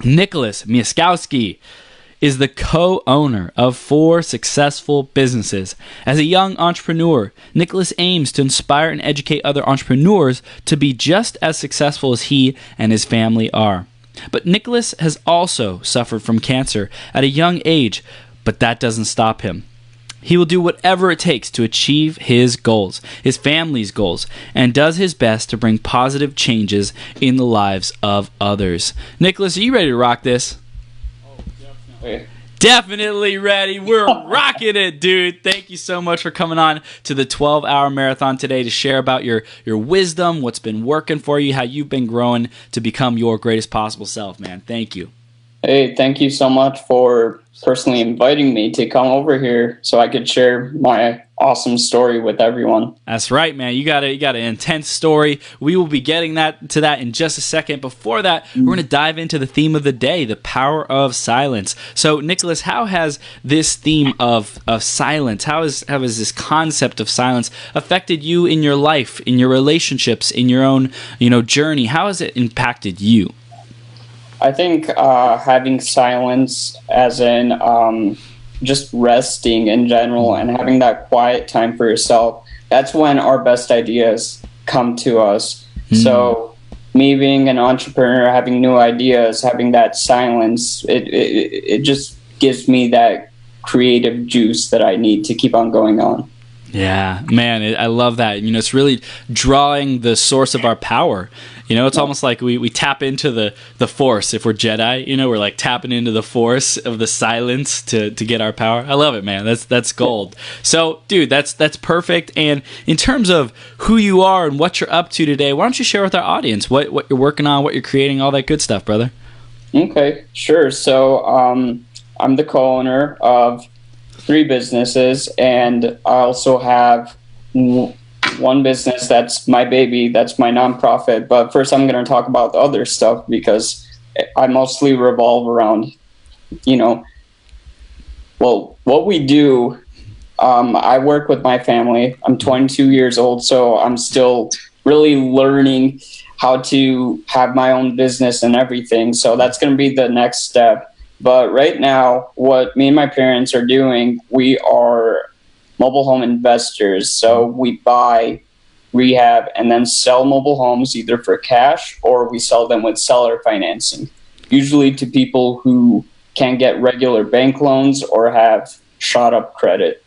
Nicholas Miaskowski is the co-owner of 4 successful businesses. As a young entrepreneur, Nicholas aims to inspire and educate other entrepreneurs to be just as successful as he and his family are. But Nicholas has also suffered from cancer at a young age, but that doesn't stop him. He will do whatever it takes to achieve his goals, his family's goals, and does his best to bring positive changes in the lives of others. Nicholas, are you ready to rock this? Oh, definitely. Definitely ready. We're rocking it, dude. Thank you so much for coming on to the 12-hour marathon today to share about your wisdom, what's been working for you, how you've been growing to become your greatest possible self, man. Thank you. Hey, thank you so much for personally inviting me to come over here so I could share my awesome story with everyone. That's right, man. You got an intense story. We will be getting to that in just a second. Before that, we're going to dive into the theme of the day, the power of silence. So, Nicholas, how has this theme of silence, how has this concept of silence affected you in your life, in your relationships, in your own, journey? How has it impacted you? I think having silence, as in just resting in general and having that quiet time for yourself, that's when our best ideas come to us. So me being an entrepreneur, having new ideas, having that silence, it just gives me that creative juice that I need to keep on going on. Yeah, man, I love that. It's really drawing the source of our power. It's almost like we tap into the force. If we're Jedi, we're like tapping into the force of the silence to get our power. I love it, man. That's gold. So, dude, that's perfect. And in terms of who you are and what you're up to today, why don't you share with our audience what you're working on, what you're creating, all that good stuff, brother? Okay, sure. So I'm the co-owner of 3 businesses, and I also have one business that's my baby, that's my nonprofit. But first I'm going to talk about the other stuff because I mostly revolve around, what we do. I work with my family. I'm 22 years old, so I'm still really learning how to have my own business and everything. So that's going to be the next step. But right now, what me and my parents are doing, we are mobile home investors. So we buy, rehab, and then sell mobile homes either for cash or we sell them with seller financing, usually to people who can't get regular bank loans or have shot up credit.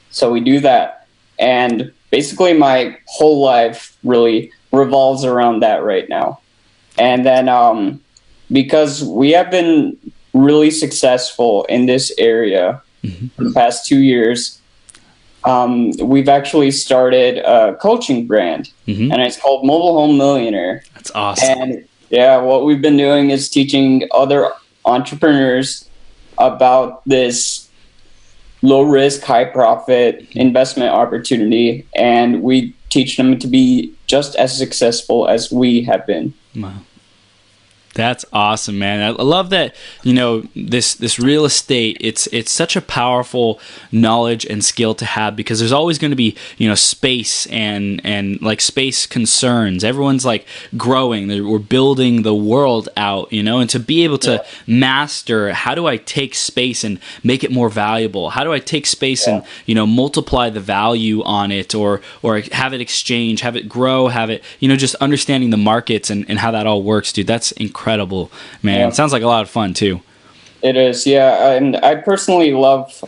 So we do that. And basically my whole life really revolves around that right now. And then because we have been really successful in this area for the past 2 years, we've actually started a coaching brand, and it's called Mobile Home Millionaire. That's awesome. And yeah, what we've been doing is teaching other entrepreneurs about this low risk, high profit investment opportunity, and we teach them to be just as successful as we have been. Wow. That's awesome, man. I love that, this real estate, it's such a powerful knowledge and skill to have because there's always going to be, space and like space concerns. Everyone's like growing. We're building the world out, and to be able to master, how do I take space and make it more valuable? How do I take space and, multiply the value on it or have it exchange, have it grow, have it, just understanding the markets and how that all works, dude. That's incredible, man. It sounds like a lot of fun too. It is, yeah. And I personally love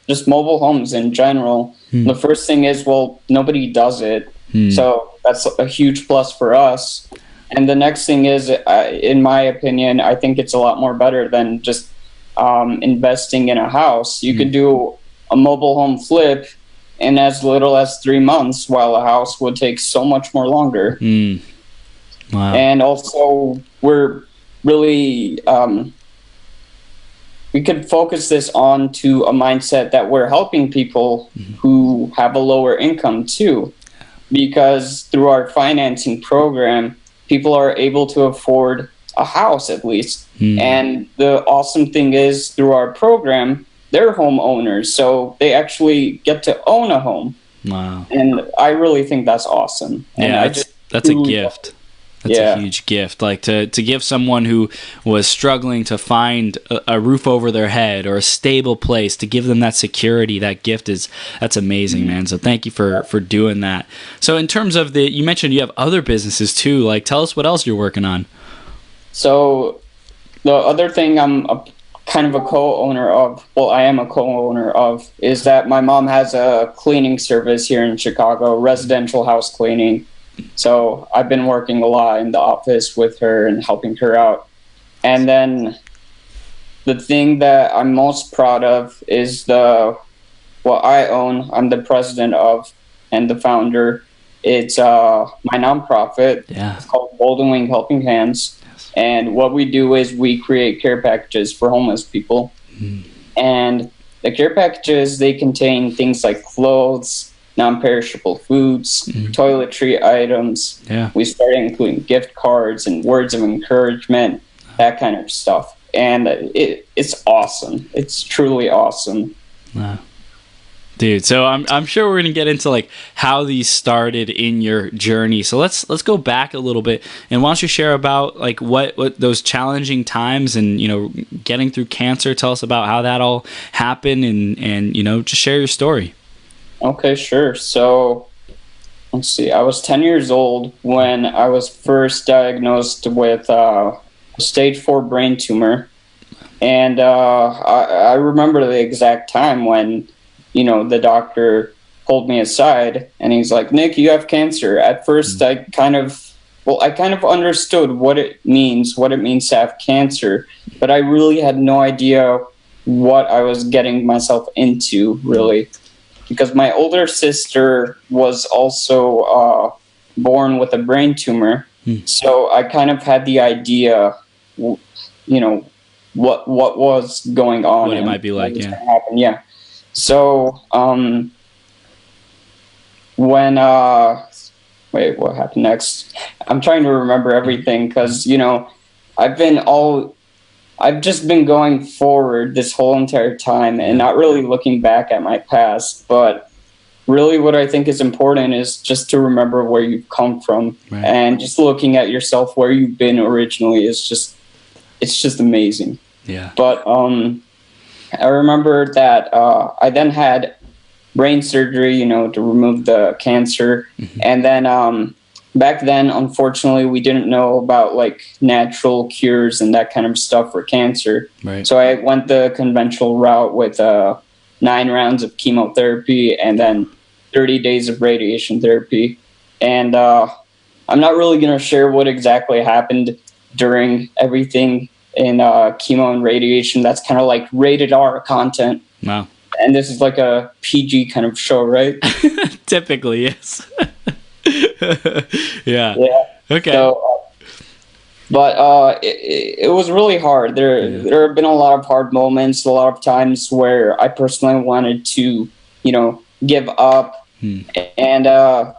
just mobile homes in general. The first thing is, nobody does it. So that's a huge plus for us. And the next thing is, in my opinion, I think it's a lot more better than just investing in a house. You could do a mobile home flip in as little as 3 months, while a house would take so much more longer. Wow. And also, we're really, we could focus this on to a mindset that we're helping people who have a lower income too, because through our financing program, people are able to afford a house at least. And the awesome thing is, through our program, they're homeowners, so they actually get to own a home. Wow. And I really think that's awesome. And Yeah, that's a gift. That's a huge gift. Like to give someone who was struggling to find a roof over their head or a stable place, to give them that security, that gift that's amazing, man. So thank you for doing that. So in terms of you mentioned you have other businesses too. Like tell us what else you're working on. So the other thing I'm kind of a co-owner of, well, I am a co-owner of, is that my mom has a cleaning service here in Chicago, residential house cleaning. So I've been working a lot in the office with her and helping her out. And then the thing that I'm most proud of is what I own. I'm the president of and the founder. It's my nonprofit. Yeah. It's called Golden Wing Helping Hands. Yes. And what we do is we create care packages for homeless people. Mm. And the care packages, they contain things like clothes, non-perishable foods, toiletry items. Yeah. We started including gift cards and words of encouragement, that kind of stuff. And it's awesome. It's truly awesome. Wow. Dude, so I'm sure we're gonna get into like how these started in your journey. So let's go back a little bit, and why don't you share about like what those challenging times and getting through cancer. Tell us about how that all happened, and just share your story. Okay, sure. So let's see. I was 10 years old when I was first diagnosed with stage 4 brain tumor, and I remember the exact time when the doctor pulled me aside and he's like, "Nick, you have cancer." At first, I kind of understood what it means to have cancer, but I really had no idea what I was getting myself into, really. Because my older sister was also born with a brain tumor, so I kind of had the idea, what was going on, what it might be like, happen. Yeah. So when wait, what happened next? I'm trying to remember everything because I've just been going forward this whole entire time and not really looking back at my past. But really what I think is important is just to remember where you've come from, right? And just looking at yourself where you've been originally it's just amazing. Yeah. But I remember that I then had brain surgery, to remove the cancer. Mm-hmm. And then back then, unfortunately, we didn't know about like natural cures and that kind of stuff for cancer. Right. So I went the conventional route with 9 rounds of chemotherapy and then 30 days of radiation therapy. And I'm not really going to share what exactly happened during everything in chemo and radiation. That's kind of like rated R content. Wow. And this is like a PG kind of show, right? Typically, yes. Yeah. Okay. So, but it was really hard. There have been a lot of hard moments, a lot of times where I personally wanted to, give up. And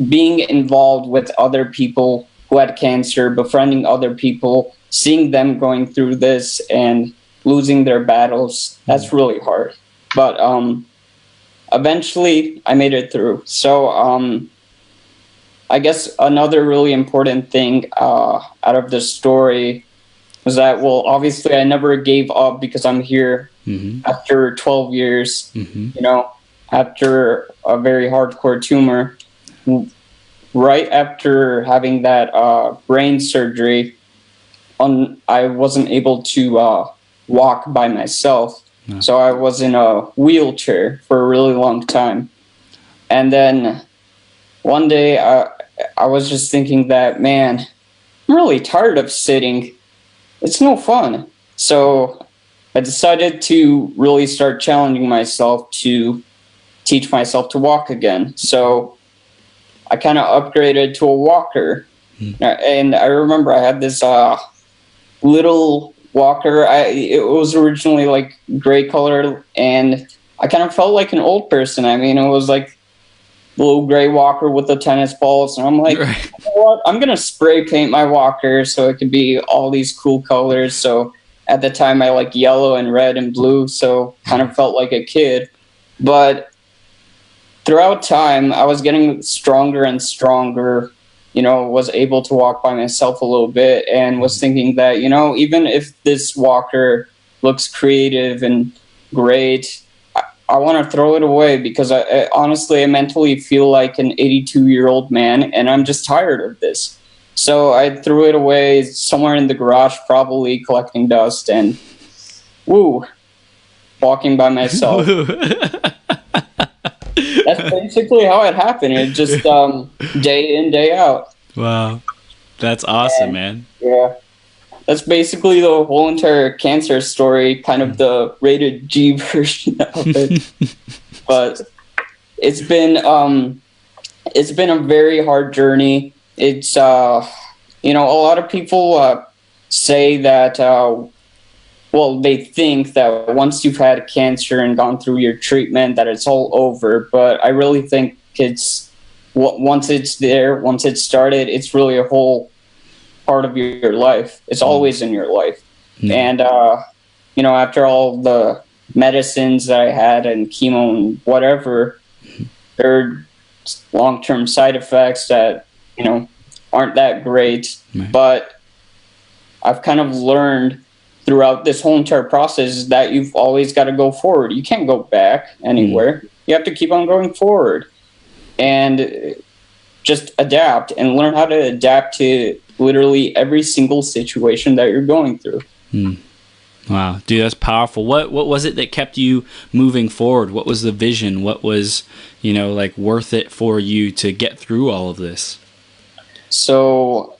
being involved with other people who had cancer, befriending other people, seeing them going through this and losing their battles, that's really hard. But eventually I made it through. So I guess another really important thing out of this story was that, well, obviously I never gave up because I'm here after 12 years, after a very hardcore tumor. Right after having that brain surgery, I wasn't able to walk by myself. No. So I was in a wheelchair for a really long time. And then one day I was just thinking that, man, I'm really tired of sitting. It's no fun. So I decided to really start challenging myself to teach myself to walk again. So I kind of upgraded to a walker. And I remember I had this little walker. It was originally like gray colored, and I kind of felt like an old person. I mean, it was like a little gray walker with the tennis balls, and I'm like, you know what? I'm gonna spray paint my walker so it could be all these cool colors. So at the time, I like yellow and red and blue, so kind of felt like a kid. But throughout time, I was getting stronger and stronger, was able to walk by myself a little bit, and was thinking that, even if this walker looks creative and great, I want to throw it away, because honestly, I mentally feel like an 82-year-old man, and I'm just tired of this. So I threw it away somewhere in the garage, probably collecting dust, and walking by myself. That's basically how it happened. It just day in, day out. Wow. That's awesome, man. Yeah. That's basically the whole entire cancer story, kind of the rated G version of it. But it's been a very hard journey. It's a lot of people say that they think that once you've had cancer and gone through your treatment that it's all over, but I really think it's once it's there, once it's started, it's really a whole part of your life. It's always in your life. And after all the medicines that I had and chemo and whatever, there are long-term side effects that aren't that great. Right. But I've kind of learned throughout this whole entire process that you've always got to go forward. You can't go back anywhere. You have to keep on going forward and just adapt and learn how to adapt to literally every single situation that you're going through. Wow, dude, that's powerful. What was it that kept you moving forward? What was the vision? What was, worth it for you to get through all of this? So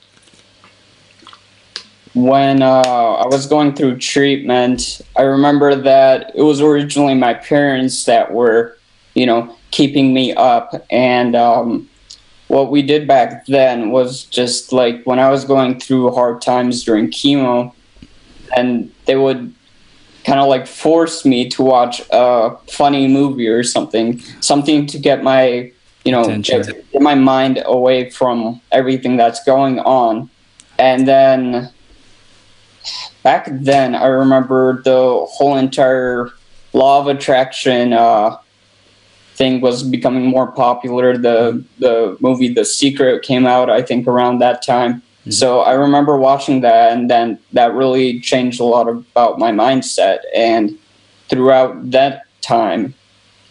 when I was going through treatment, I remember that it was originally my parents that were, keeping me up. And what we did back then was just like when I was going through hard times during chemo, and they would kind of like force me to watch a funny movie or something to get my, get my mind away from everything that's going on. And then back then, I remember the whole entire law of attraction thing was becoming more popular. The movie The Secret came out, I think, around that time. Mm-hmm. So I remember watching that, and then that really changed a lot about my mindset. And throughout that time,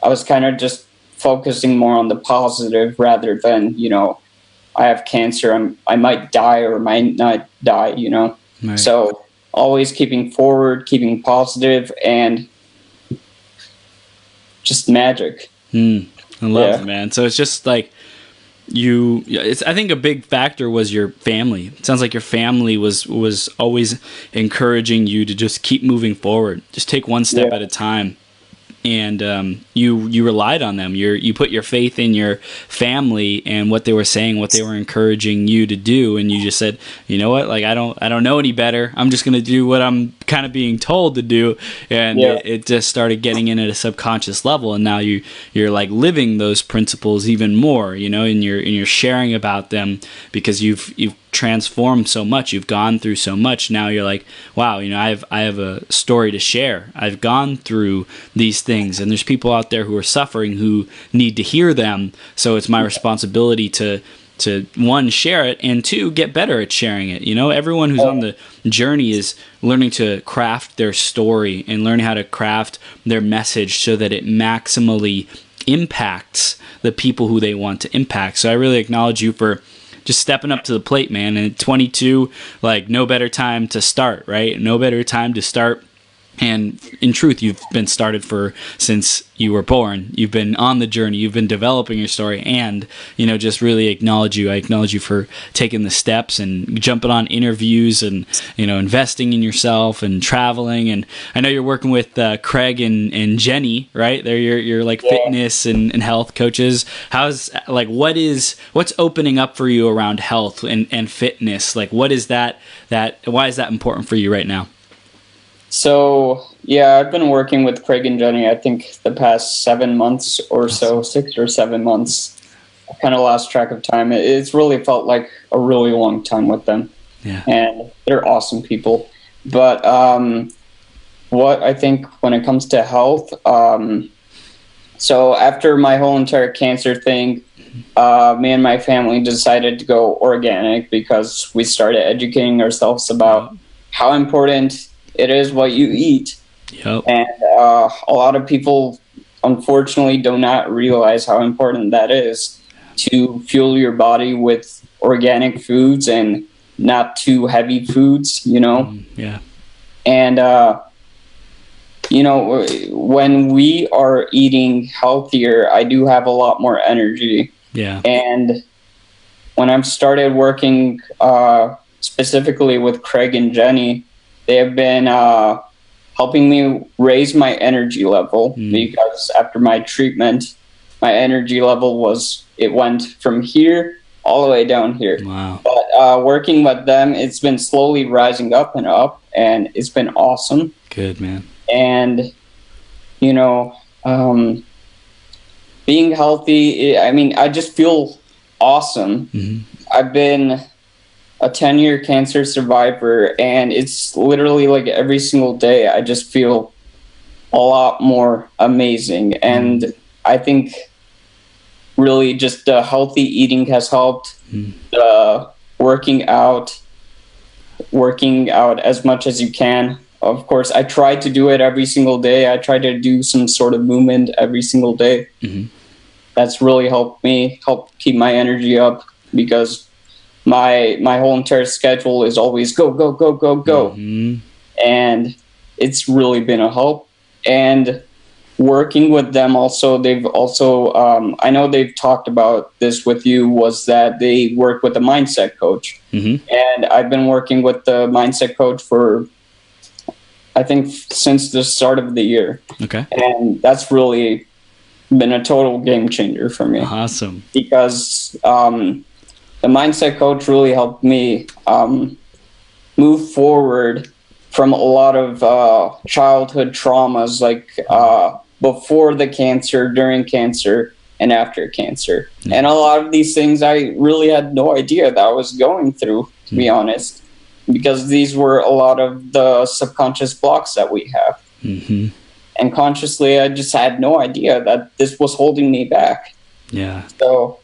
I was kind of just focusing more on the positive rather than, I have cancer, I might die or might not die, Right. So always keeping forward, keeping positive, and just magic. I love it, man. So it's just like I think a big factor was your family. It sounds like your family was always encouraging you to just keep moving forward, just take one step at a time. And you relied on them. You put your faith in your family and what they were saying, what they were encouraging you to do, and you just said, you know what, like I don't know any better. I'm just gonna do what I'm kind of being told to do, and it just started getting in at a subconscious level. And now you're like living those principles even more, and you're sharing about them because you've transformed so much. You've gone through so much. Now you're like, wow, I have a story to share. I've gone through these things, and there's people out there who are suffering who need to hear them. So it's my responsibility to one, share it, and two, get better at sharing it. Everyone who's on the journey is learning to craft their story and learning how to craft their message so that it maximally impacts the people who they want to impact. So I really acknowledge you for just stepping up to the plate, man. And at 22, like, no better time to start, right? No better time to start. And in truth, you've been started since you were born. You've been on the journey. You've been developing your story, and just really acknowledge you. I acknowledge you for taking the steps and jumping on interviews and investing in yourself and traveling. And I know you're working with Craig and Jenny, right? They're your like fitness and health coaches. What's opening up for you around health and fitness? Like, what is that? Why is that important for you right now? So, I've been working with Craig and Jenny, I think, the past 7 months or so, 6 or 7 months. I kind of lost track of time. It's really felt like a really long time with them. Yeah. And they're awesome people. But what I think when it comes to health, so after my whole entire cancer thing, me and my family decided to go organic because we started educating ourselves about how important it is what you eat. Yep. And a lot of people, unfortunately, do not realize how important that is to fuel your body with organic foods and not too heavy foods, Yeah. And, when we are eating healthier, I do have a lot more energy. Yeah. And when I've started working specifically with Craig and Jenny, they have been helping me raise my energy level because after my treatment, my energy level went from here all the way down here. Wow. But working with them, it's been slowly rising up, and it's been awesome. Good, man. And, being healthy, I just feel awesome. I've been a 10-year cancer survivor, and it's literally like every single day I just feel a lot more amazing. And I think really just healthy eating has helped. Working out as much as you can. Of course, I try to do it every single day. I try to do some sort of movement every single day. That's really help keep my energy up, because my whole entire schedule is always go, go, go, go, go. And it's really been a help. And working with them also, they've also, I know they've talked about this with you, was that they work with a mindset coach. And I've been working with the mindset coach for, I think, since the start of the year. Okay. And that's really been a total game changer for me. Awesome. Because the mindset coach really helped me move forward from a lot of childhood traumas, like before the cancer, during cancer, and after cancer. And a lot of these things I really had no idea that I was going through, to be honest, because these were a lot of the subconscious blocks that we have. And consciously, I just had no idea that this was holding me back. Yeah. So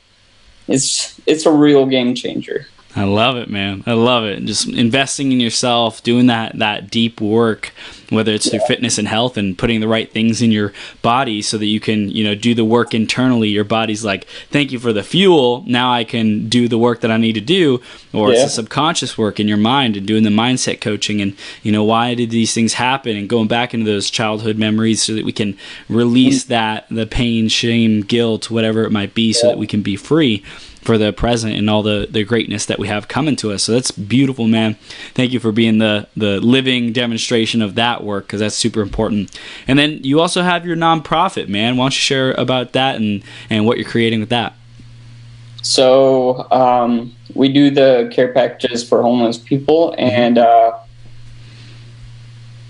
it's a real game changer. I love it, man. I love it. Just investing in yourself, doing that deep work, whether it's through fitness and health, and putting the right things in your body so that you can, do the work internally. Your body's like, thank you for the fuel. Now I can do the work that I need to do. Or it's the subconscious work in your mind and doing the mindset coaching and, why did these things happen, and going back into those childhood memories so that we can release the pain, shame, guilt, whatever it might be, so that we can be free for the present and all the greatness that we have coming to us. So that's beautiful, man. Thank you for being the living demonstration of that work, because that's super important. And then you also have your nonprofit, man. Why don't you share about that and what you're creating with that? So we do the care packages for homeless people. And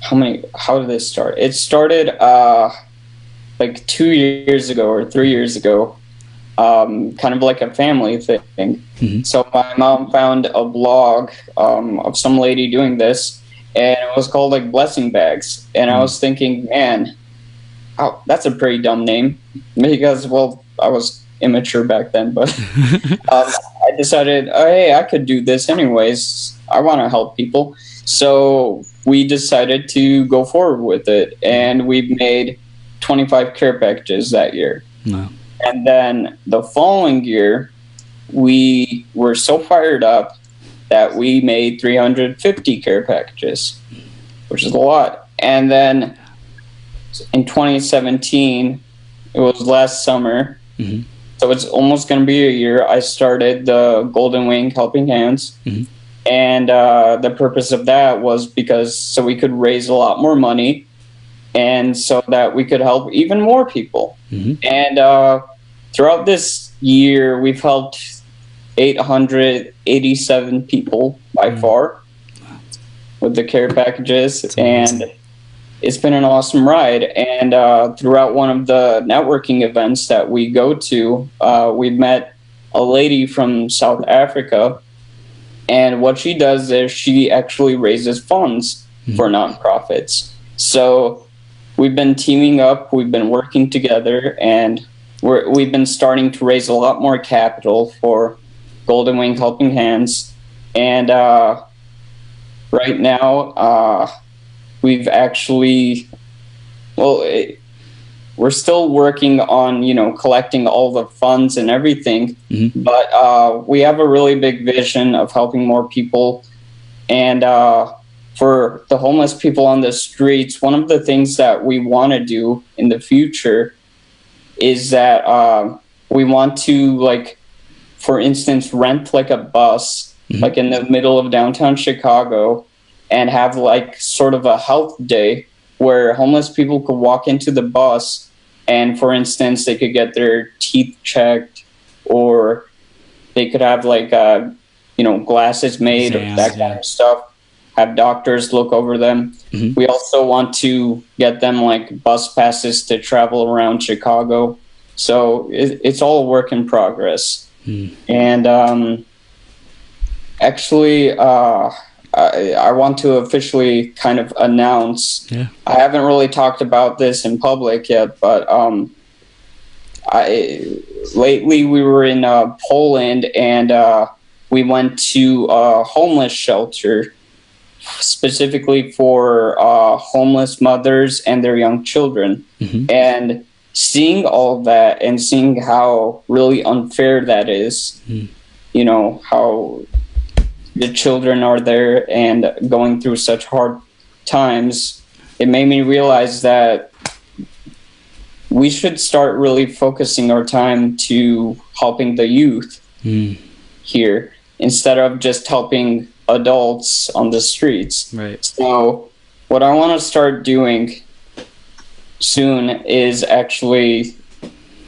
how did this start? It started like 2 years ago or 3 years ago. Kind of like a family thing. So my mom found a blog of some lady doing this, and it was called like Blessing Bags. And I was thinking, man, that's a pretty dumb name, because, well, I was immature back then, but I decided, oh, hey, I could do this anyways. I want to help people. So we decided to go forward with it, and we made 25 care packages that year. Wow. And then the following year, we were so fired up that we made 350 care packages, which is a lot. And then in 2017, it was last summer, so it's almost going to be a year, I started the Golden Wing Helping Hands. And the purpose of that was so we could raise a lot more money, and so that we could help even more people. And throughout this year, we've helped 887 people by far with the care packages. And it's been an awesome ride. And throughout one of the networking events that we go to, we met a lady from South Africa. And what she does is she actually raises funds for nonprofits. So we've been teaming up, we've been working together, and we've been starting to raise a lot more capital for Golden Wing Helping Hands, and right now we've actually, well, we're still working on, collecting all the funds and everything, but we have a really big vision of helping more people. And for the homeless people on the streets, one of the things that we want to do in the future is that we want to, like, for instance, rent like a bus, like in the middle of downtown Chicago, and have like sort of a health day where homeless people could walk into the bus and, for instance, they could get their teeth checked, or they could have like, glasses made, Exams, that kind of stuff. Have doctors look over them. We also want to get them like bus passes to travel around Chicago. So it's all a work in progress. And actually, I want to officially kind of announce. I haven't really talked about this in public yet, but lately we were in Poland, and we went to a homeless shelter specifically for homeless mothers and their young children. And seeing all of that and seeing how really unfair that is, how the children are there and going through such hard times, it made me realize that we should start really focusing our time to helping the youth here instead of just helping adults on the streets. Right. So what I want to start doing soon is actually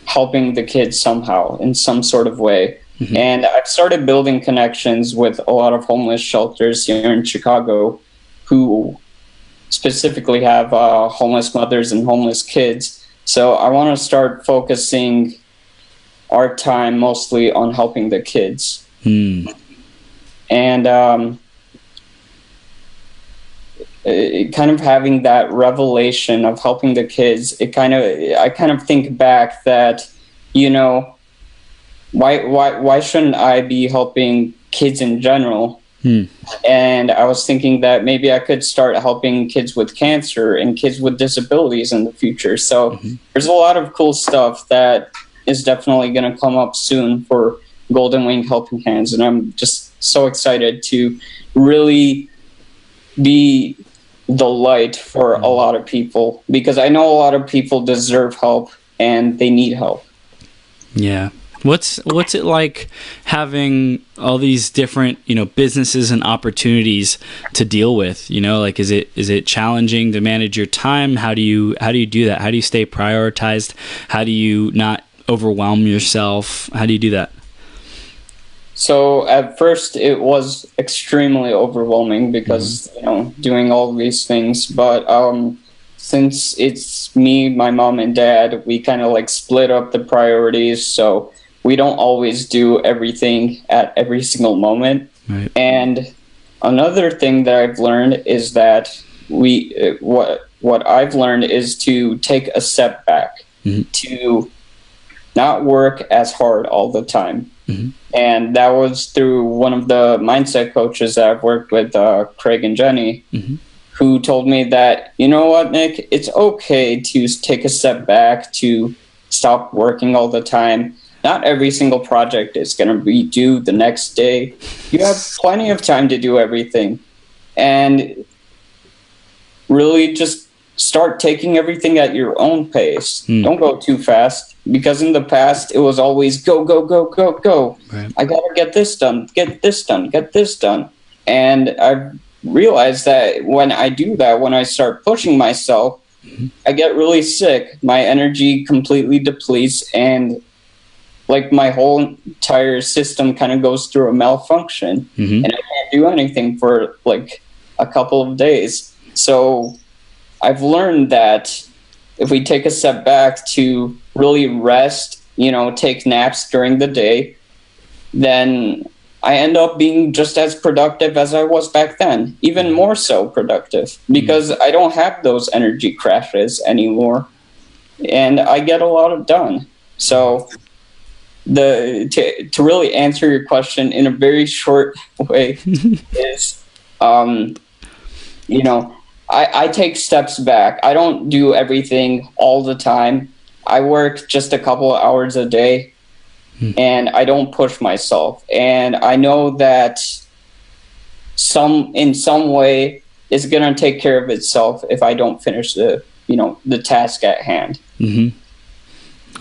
helping the kids somehow in some sort of way. And I've started building connections with a lot of homeless shelters here in Chicago who specifically have homeless mothers and homeless kids. So I want to start focusing our time mostly on helping the kids. And kind of having that revelation of helping the kids, I kind of think back that, why shouldn't I be helping kids in general? And I was thinking that maybe I could start helping kids with cancer and kids with disabilities in the future. So there's a lot of cool stuff that is definitely going to come up soon for Golden Wing Helping Hands. And I'm just so excited to really be the light for a lot of people, because I know a lot of people deserve help and they need help. Yeah. What's it like having all these different, businesses and opportunities to deal with? Like, is it challenging to manage your time? How do you do that? How do you stay prioritized? How do you not overwhelm yourself? How do you do that? So at first it was extremely overwhelming because, doing all these things, but since it's me, my mom and dad, we kind of like split up the priorities. So we don't always do everything at every single moment. Right. And another thing that I've learned is that what I've learned is to take a step back, to not work as hard all the time. And that was through one of the mindset coaches that I've worked with, Craig and Jenny, who told me that, you know what, Nick, it's okay to take a step back, to stop working all the time. Not every single project is going to be due the next day. You have plenty of time to do everything. And really just start taking everything at your own pace. Don't go too fast, because in the past it was always go, go, go, go, go. Right. I got to get this done, get this done, get this done. And I've realized that when I do that, when I start pushing myself, I get really sick. My energy completely depletes, and like my whole entire system kind of goes through a malfunction, and I can't do anything for like a couple of days. So I've learned that if we take a step back to really rest, take naps during the day, then I end up being just as productive as I was back then, even more so productive, because I don't have those energy crashes anymore, and I get a lot done. So to really answer your question in a very short way is, you know, I take steps back. I don't do everything all the time. I work just a couple of hours a day, and I don't push myself. And I know that in some way it's going to take care of itself if I don't finish the task at hand. Mm-hmm.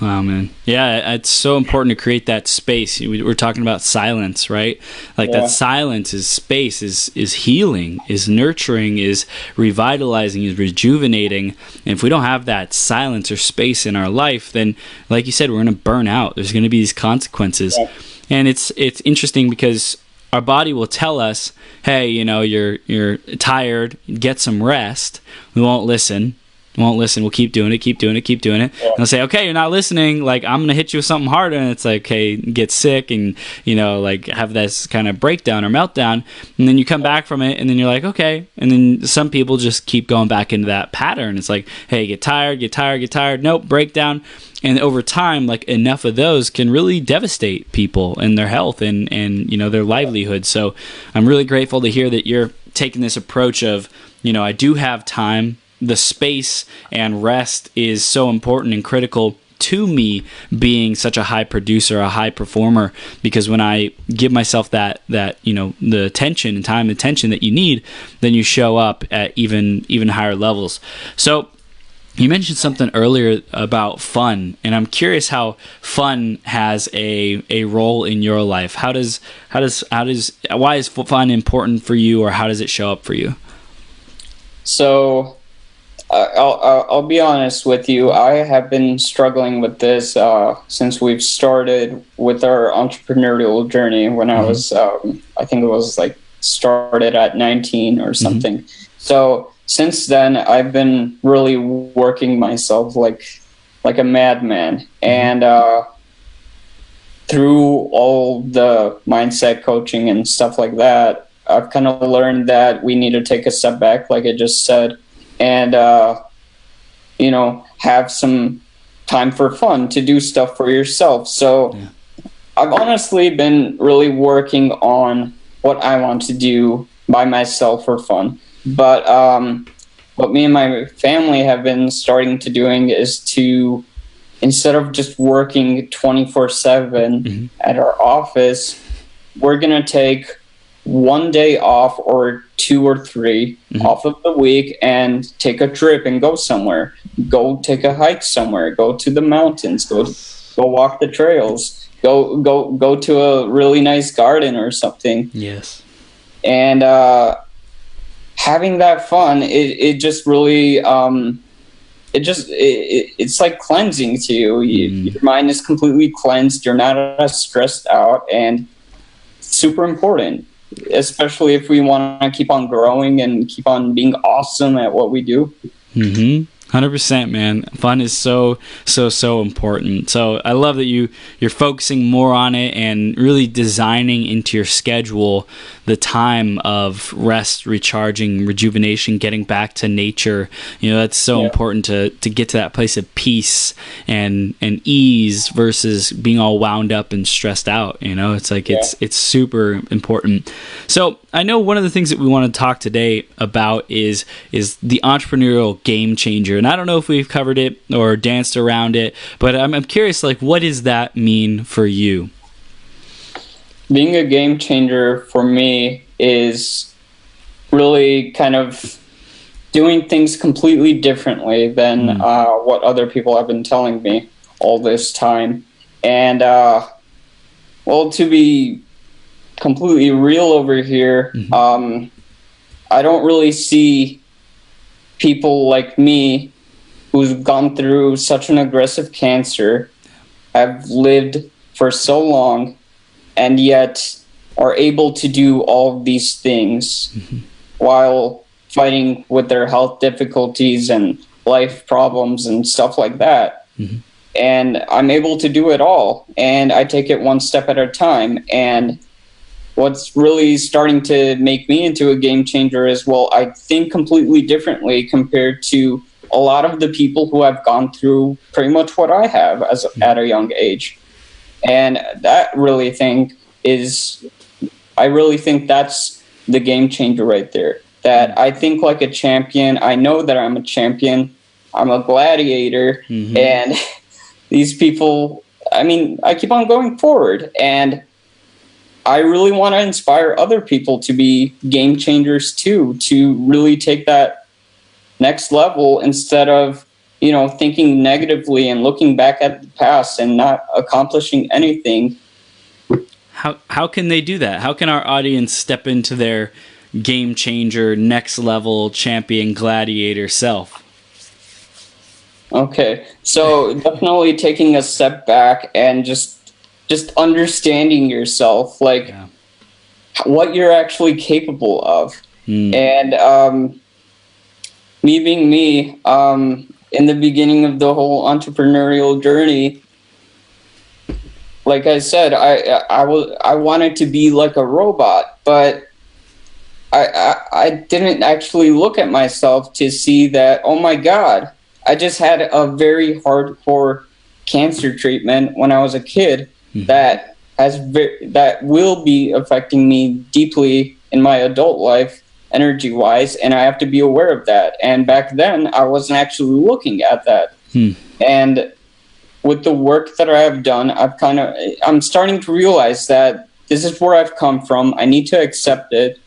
Wow, man. Yeah, it's so important to create that space. We're talking about silence, right? Like that silence is space, is healing, is nurturing, is revitalizing, is rejuvenating. And if we don't have that silence or space in our life, then, like you said, we're going to burn out. There's going to be these consequences. Yeah. And it's interesting because our body will tell us, hey, you're tired, get some rest. We won't listen. We'll keep doing it. Yeah. And I'll say, okay, you're not listening. Like, I'm going to hit you with something harder. And it's like, okay, get sick and, like have this kind of breakdown or meltdown. And then you come back from it and then you're like, okay. And then some people just keep going back into that pattern. It's like, hey, get tired. Nope, breakdown. And over time, like enough of those can really devastate people and their health and their livelihood. So I'm really grateful to hear that you're taking this approach of, I do have time. The space and rest is so important and critical to me being such a high producer, a high performer, because when I give myself that the attention and time and attention that you need, then you show up at even higher levels. So you mentioned something earlier about fun, and I'm curious how fun has a role in your life. Why is fun important for you, or how does it show up for you? So I'll be honest with you. I have been struggling with this since we've started with our entrepreneurial journey. When I was, I think it was like started at 19 or something. Mm-hmm. So since then, I've been really working myself like a madman, and through all the mindset coaching and stuff like that, I've kind of learned that we need to take a step back, like I just said. And, have some time for fun, to do stuff for yourself. So I've honestly been really working on what I want to do by myself for fun. But what me and my family have been starting to doing is to, instead of just working 24/7 at our office, we're going to take one day off or 2 or 3 off of the week and take a trip and go somewhere. Go take a hike somewhere. Go to the mountains. Go walk the trails. Go to a really nice garden or something. Yes. And having that fun, it just really it's like cleansing to you. Your mind is completely cleansed. You're not as stressed out, and it's super important, especially if we want to keep on growing and keep on being awesome at what we do. 100%, man. Fun is so important. So I love that you're focusing more on it and really designing into your schedule the time of rest, recharging, rejuvenation, getting back to nature. That's so important to get to that place of peace and ease versus being all wound up and stressed out. It's like it's super important. So I know one of the things that we want to talk today about is the entrepreneurial game changer. And I don't know if we've covered it or danced around it, but I'm curious, like, what does that mean for you? Being a game changer for me is really kind of doing things completely differently than what other people have been telling me all this time. And, to be completely real over here, I don't really see people like me who's gone through such an aggressive cancer, have lived for so long, and yet are able to do all of these things while fighting with their health difficulties and life problems and stuff like that. And I'm able to do it all, and I take it one step at a time. And what's really starting to make me into a game changer is, I think completely differently compared to a lot of the people who have gone through pretty much what I have at a young age. And I really think that's the game changer right there. That I think like a champion. I know that I'm a champion. I'm a gladiator. And these people, I mean, I keep on going forward. And I really want to inspire other people to be game changers too, to really take that next level instead of, thinking negatively and looking back at the past and not accomplishing anything. How can they do that? How can our audience step into their game changer, next level champion gladiator self? Okay, so definitely taking a step back and just understanding yourself, like what you're actually capable of. And me being me, in the beginning of the whole entrepreneurial journey, like I said, I wanted to be like a robot, but I didn't actually look at myself to see that, oh my God, I just had a very hardcore cancer treatment when I was a kid that will be affecting me deeply in my adult life, energy-wise, and I have to be aware of that. And back then, I wasn't actually looking at that. And with the work that I have done, I'm starting to realize that this is where I've come from. I need to accept it.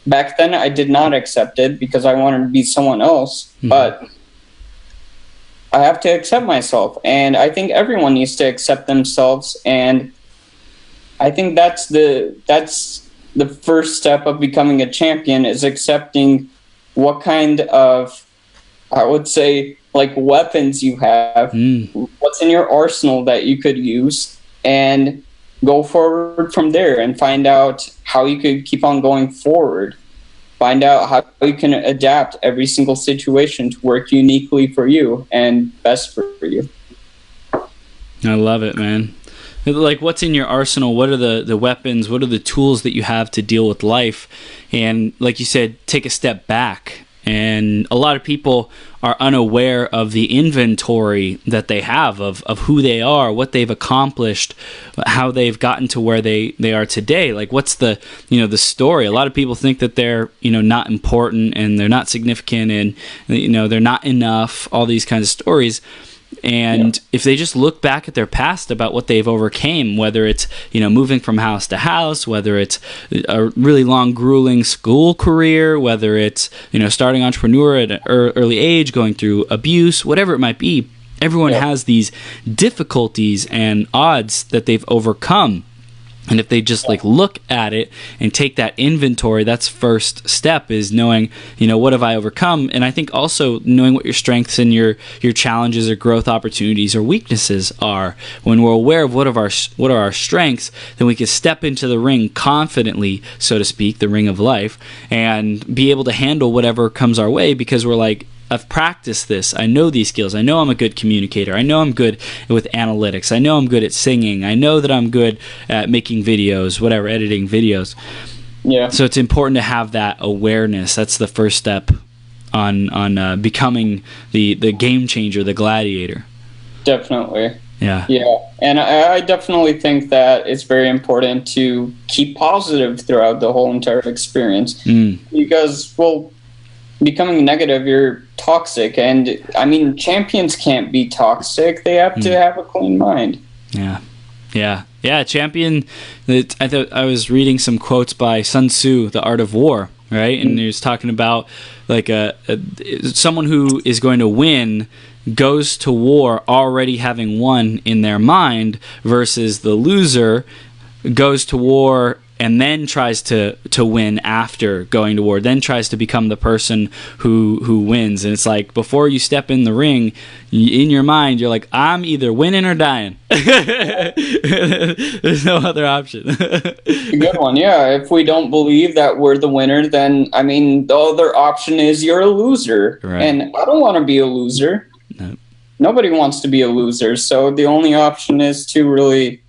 Back then, I did not accept it because I wanted to be someone else. But I have to accept myself, and I think everyone needs to accept themselves. And I think that's the first step of becoming a champion, is accepting what kind of, I would say, like weapons you have, what's in your arsenal that you could use, and go forward from there and find out how you could keep on going forward. Find out how you can adapt every single situation to work uniquely for you and best for you. I love it, man. Like, what's in your arsenal? What are the weapons? What are the tools that you have to deal with life? And like you said, take a step back. And a lot of people are unaware of the inventory that they have of who they are, what they've accomplished, how they've gotten to where they are today. Like, what's the story? A lot of people think that they're, not important and they're not significant and, they're not enough, all these kinds of stories. And if they just look back at their past about what they've overcame, whether it's, moving from house to house, whether it's a really long, grueling school career, whether it's, starting entrepreneur at an early age, going through abuse, whatever it might be, everyone has these difficulties and odds that they've overcome. And if they just look at it and take that inventory, that's first step, is knowing, what have I overcome? And I think also knowing what your strengths and your challenges or growth opportunities or weaknesses are. When we're aware of what are our strengths, then we can step into the ring confidently, so to speak, the ring of life, and be able to handle whatever comes our way, because we're like, I've practiced this. I know these skills. I know I'm a good communicator. I know I'm good with analytics. I know I'm good at singing. I know that I'm good at making videos, whatever, editing videos. Yeah. So it's important to have that awareness. That's the first step on becoming the game changer, the gladiator. Definitely. Yeah. Yeah. And I definitely think that it's very important to keep positive throughout the whole entire experience. Because, becoming negative, you're toxic. And I mean, champions can't be toxic. They have to have a clean mind. Yeah, champion. I was reading some quotes by Sun Tzu, The Art of War, right? And he was talking about like someone who is going to win goes to war already having won in their mind, versus the loser goes to war and then tries to win after going to war, then tries to become the person who wins. And it's like, before you step in the ring, in your mind, you're like, I'm either winning or dying. There's no other option. Good one, yeah. If we don't believe that we're the winner, then, I mean, the other option is you're a loser. Right. And I don't want to be a loser. No. Nobody wants to be a loser. So the only option is to really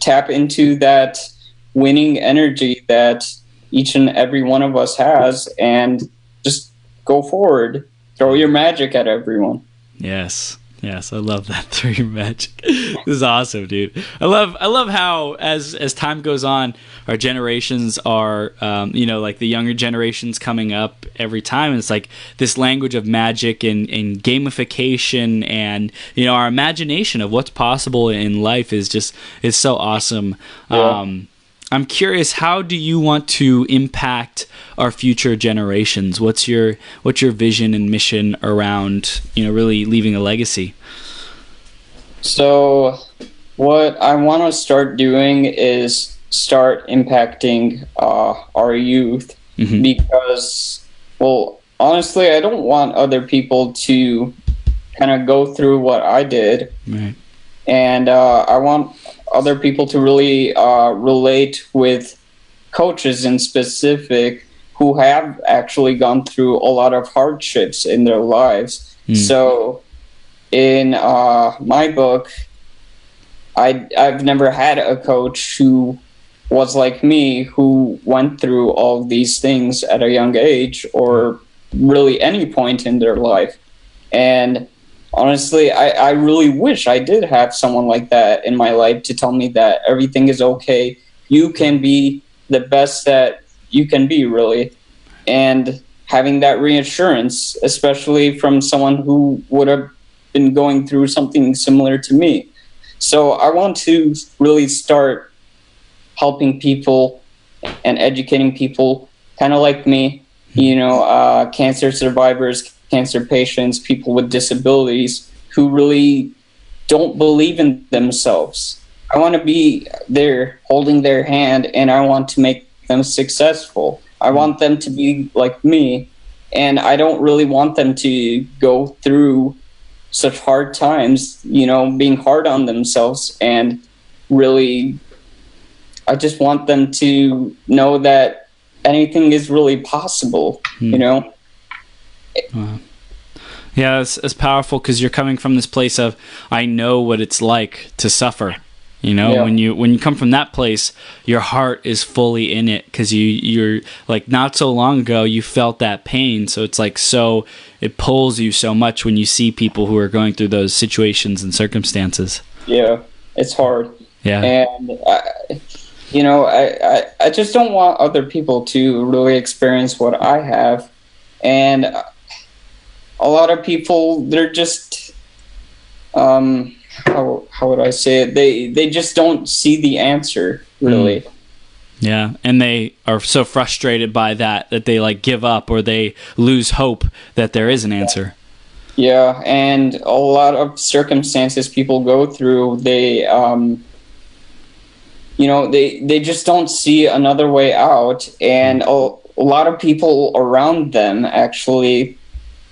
tap into that winning energy that each and every one of us has, and just go forward. throw your magic at everyone. Yes. Yes, I love that. Through your magic. This is awesome, dude. I love how as time goes on, our generations are like the younger generations coming up every time, and it's like this language of magic and gamification, and our imagination of what's possible in life is so awesome. Yeah. I'm curious, how do you want to impact our future generations? What's your vision and mission around, really leaving a legacy? So what I want to start doing is start impacting our youth, because, well, honestly, I don't want other people to kind of go through what I did. Right. And I want other people to really relate with coaches in specific who have actually gone through a lot of hardships in their lives. So in my book, I've never had a coach who was like me, who went through all these things at a young age or really any point in their life. And honestly, I really wish I did have someone like that in my life to tell me that everything is okay. You can be the best that you can be, really. And having that reassurance, especially from someone who would have been going through something similar to me. So I want to really start helping people and educating people kind of like me, cancer survivors, cancer patients, people with disabilities who really don't believe in themselves. I want to be there holding their hand, and I want to make them successful. I want them to be like me, and I don't really want them to go through such hard times, being hard on themselves. And really, I just want them to know that anything is really possible, Wow. Yeah, it's powerful, because you're coming from this place of, I know what it's like to suffer. Yeah. When you come from that place, your heart is fully in it, because you're like, not so long ago you felt that pain, so it's like, so it pulls you so much when you see people who are going through those situations and circumstances. Yeah, it's hard. Yeah. And I just don't want other people to really experience what I have. And a lot of people, they're just, how would I say it? They just don't see the answer, really. Yeah, and they are so frustrated by that they like give up, or they lose hope that there is an answer. Yeah, and a lot of circumstances people go through, they they just don't see another way out. And a lot of people around them, actually,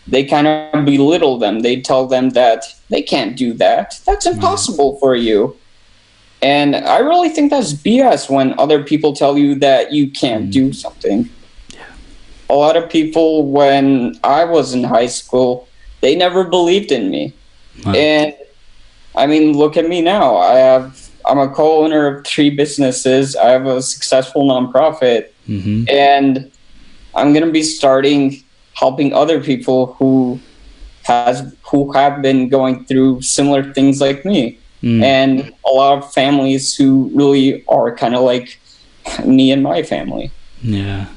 they kind of belittle them. They tell them that they can't do that. That's impossible for you. And I really think that's BS when other people tell you that you can't do something. Yeah. A lot of people, when I was in high school, they never believed in me. Wow. And I mean, look at me now. I'm a co-owner of 3 businesses. I have a successful nonprofit. And I'm going to be starting helping other people who have been going through similar things like me. And a lot of families who really are kind of like me and my family. Yeah.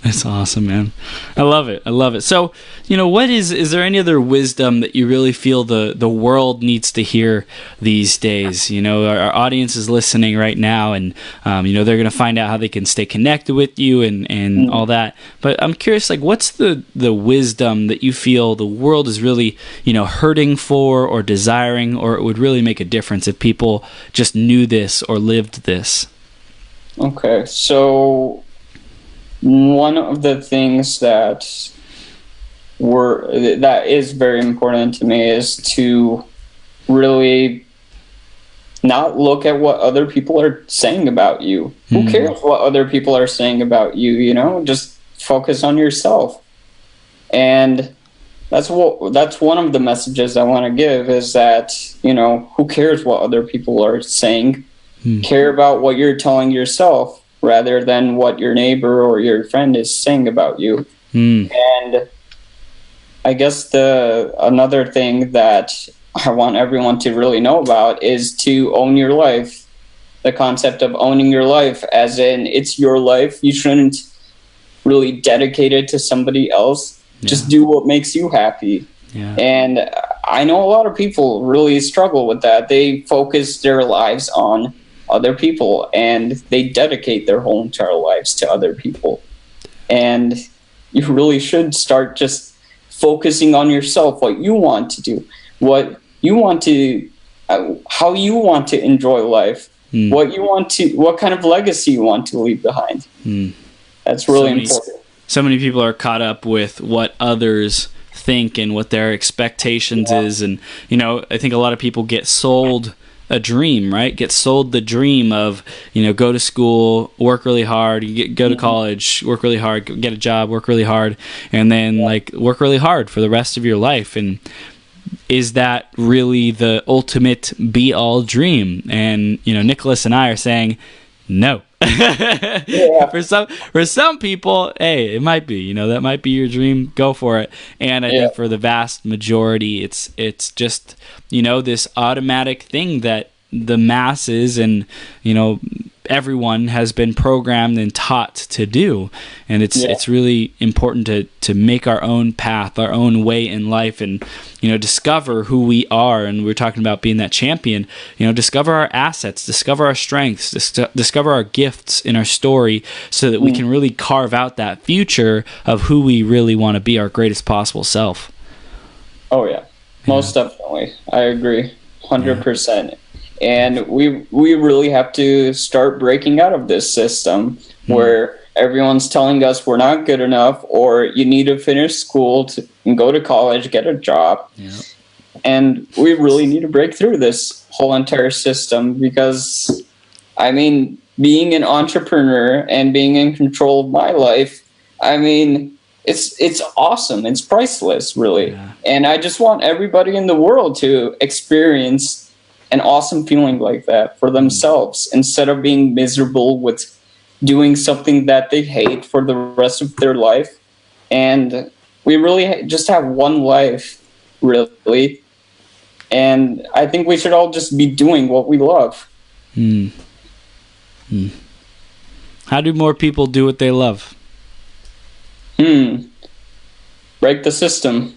That's awesome, man. I love it. So, what is there any other wisdom that you really feel the world needs to hear these days? Our audience is listening right now, and, they're going to find out how they can stay connected with you and all that. But I'm curious, like, what's the wisdom that you feel the world is really, hurting for or desiring, or it would really make a difference if people just knew this or lived this? Okay, so one of the things that is very important to me is to really not look at what other people are saying about you. Who cares what other people are saying about you? Just focus on yourself. And that's one of the messages I want to give, is that, who cares what other people are saying? Care about what you're telling yourself, rather than what your neighbor or your friend is saying about you. And I guess another thing that I want everyone to really know about is to own your life. The concept of owning your life, as in it's your life. You shouldn't really dedicate it to somebody else. Yeah. Just do what makes you happy. Yeah. And I know a lot of people really struggle with that. They focus their lives on other people and they dedicate their whole entire lives to other people. And you really should start just focusing on yourself, what you want to do, what you want to, how you want to enjoy life, what kind of legacy you want to leave behind. That's really important. So many people are caught up with what others think and what their expectations is. And, you know, I think a lot of people get sold a dream, right? Get sold the dream of, you know, go to school, work really hard, go to college, work really hard, get a job, work really hard, and then like work really hard for the rest of your life. And is that really the ultimate be-all dream? And, you know, Nicholas and I are saying no. For some people, hey, it might be, you know, that might be your dream, go for it. And I think for the vast majority, it's just, you know, this automatic thing that the masses and, you know, everyone has been programmed and taught to do. And it's really important to make our own path, our own way in life, and, you know, discover who we are. And we're talking about being that champion, you know, discover our assets, discover our strengths, discover our gifts in our story, so that we can really carve out that future of who we really want to be, our greatest possible self. Oh yeah, most definitely. I agree 100%. And we really have to start breaking out of this system where everyone's telling us we're not good enough, or you need to finish school and go to college, get a job. And we really need to break through this whole entire system, because, I mean, being an entrepreneur and being in control of my life, I mean, it's awesome. It's priceless, really. And I just want everybody in the world to experience an awesome feeling like that for themselves, instead of being miserable with doing something that they hate for the rest of their life. And we really just have one life, really. And I think we should all just be doing what we love. How do more people do what they love? Break the system.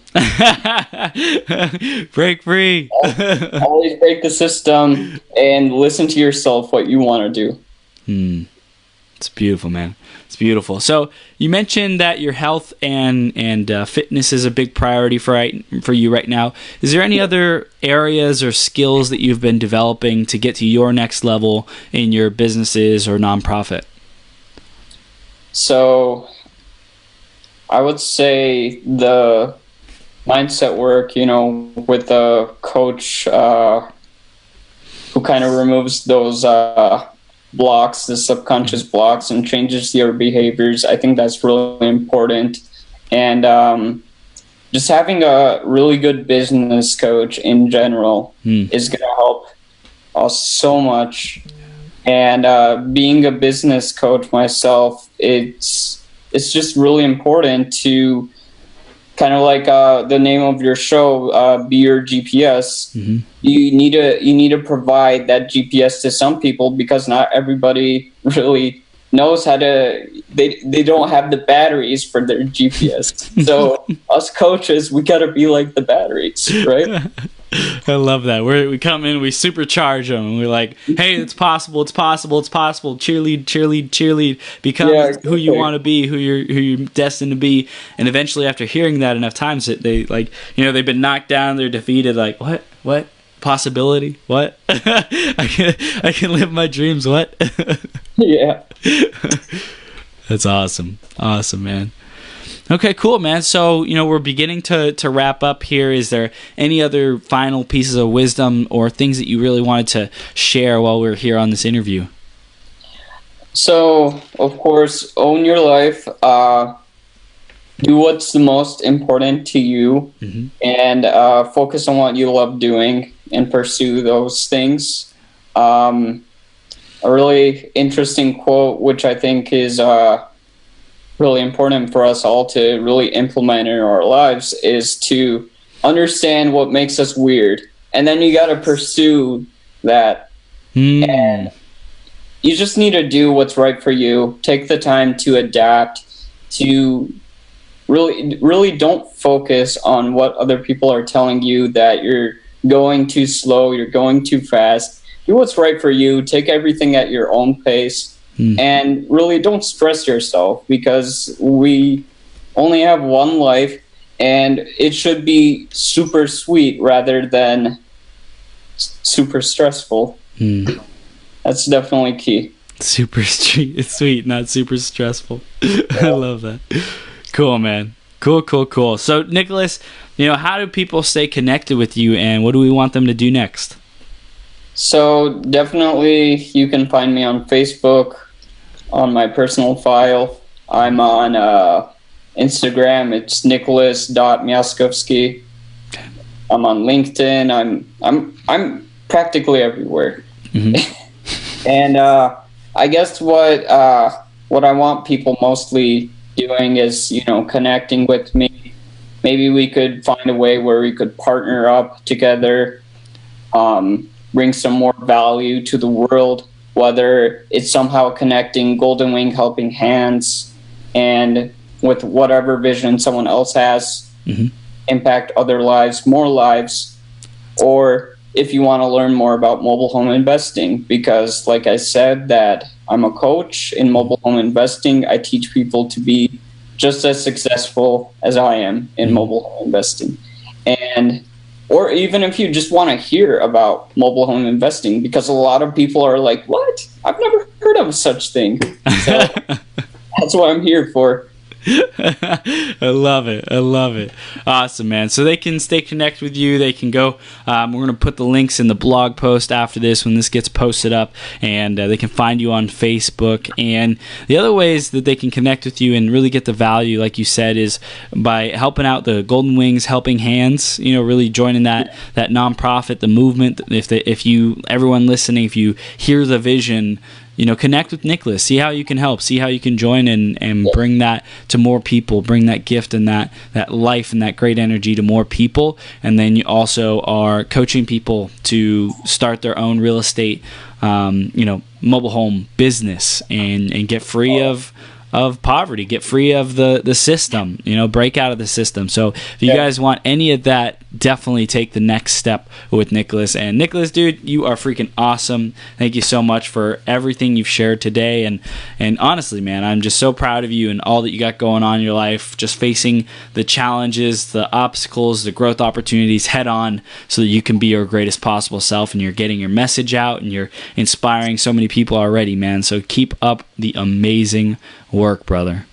Break free. Always break the system and listen to yourself, what you want to do. It's beautiful, man. It's beautiful. So you mentioned that your health and fitness is a big priority for you right now. Is there any other areas or skills that you've been developing to get to your next level in your businesses or nonprofit? So I would say the mindset work, you know, with a coach who kind of removes those blocks, the subconscious blocks, and changes your behaviors. I think that's really important. And just having a really good business coach in general is going to help us so much. And being a business coach myself, it's just really important to kind of like the name of your show, be your GPS. You need to provide that GPS to some people, because not everybody really knows how to. They don't have the batteries for their GPS. So us coaches, we gotta be like the batteries, right? I love that. We come in, we supercharge them, and we're like, hey, it's possible, it's possible, it's possible. Cheerlead, cheerlead, cheerlead. Become who you want to be, who you're destined to be. And eventually, after hearing that enough times, they like, you know, they've been knocked down, they're defeated. Like, what possibility? What? I can live my dreams. What? Yeah. That's awesome, man. Okay, cool, man. So, you know, we're beginning to wrap up here. Is there any other final pieces of wisdom or things that you really wanted to share while we're here on this interview? So, of course, own your life. Do what's the most important to you, and focus on what you love doing and pursue those things. A really interesting quote, which I think is really important for us all to really implement in our lives is to understand what makes us weird. And then you got to pursue that. And you just need to do what's right for you. Take the time to adapt, to really don't focus on what other people are telling you, that you're going too slow, you're going too fast. Do what's right for you. Take everything at your own pace. And really don't stress yourself, because we only have one life, and it should be super sweet rather than super stressful. That's definitely key. Super sweet, not super stressful. I love that. Cool, man. Cool. So, Nicholas, how do people stay connected with you, and what do we want them to do next? So, definitely you can find me on Facebook, on my personal file. I'm on Instagram. It's nicholas.miaskowski. I'm on LinkedIn. I'm practically everywhere. And I guess what I want people mostly doing is, connecting with me. Maybe we could find a way where we could partner up together, bring some more value to the world, whether it's somehow connecting Golden Wing Helping Hands and with whatever vision someone else has, impact other lives, more lives, or if you want to learn more about mobile home investing, because like I said, that I'm a coach in mobile home investing. I teach people to be just as successful as I am in mobile home investing. Or even if you just want to hear about mobile home investing, because a lot of people are like, what? I've never heard of such thing. So that's what I'm here for. I love it. Awesome, man. So they can stay connected with you. They can go, we're going to put the links in the blog post after this when this gets posted up, and they can find you on Facebook. And the other ways that they can connect with you and really get the value, like you said, is by helping out the Golden Wings Helping Hands, really joining that nonprofit, the movement. Everyone listening, if you hear the vision, connect with Nicholas, see how you can help, see how you can join and bring that to more people, bring that gift and that life and that great energy to more people. And then you also are coaching people to start their own real estate, mobile home business and get free of poverty, get free of the system, break out of the system. So if you guys want any of that, definitely take the next step with Nicholas. And Nicholas, dude, you are freaking awesome. Thank you so much for everything you've shared today. And honestly, man, I'm just so proud of you and all that you got going on in your life, just facing the challenges, the obstacles, the growth opportunities head on so that you can be your greatest possible self, and you're getting your message out and you're inspiring so many people already, man. So keep up the amazing work, brother.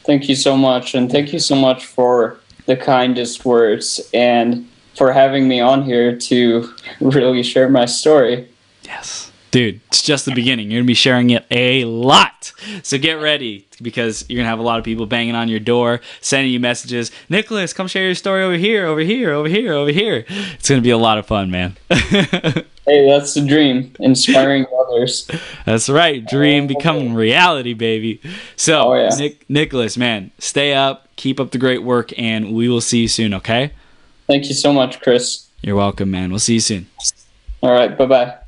Thank you so much. And thank you so much for the kindest words and for having me on here to really share my story. Yes. Dude, it's just the beginning. You're going to be sharing it a lot. So get ready, because you're going to have a lot of people banging on your door, sending you messages. Nicholas, come share your story over here. It's going to be a lot of fun, man. Hey, that's the dream, inspiring others. That's right. Dream becoming reality, baby. So, Nicholas, man, stay up, keep up the great work, and we will see you soon, okay? Thank you so much, Chris. You're welcome, man. We'll see you soon. All right, bye-bye.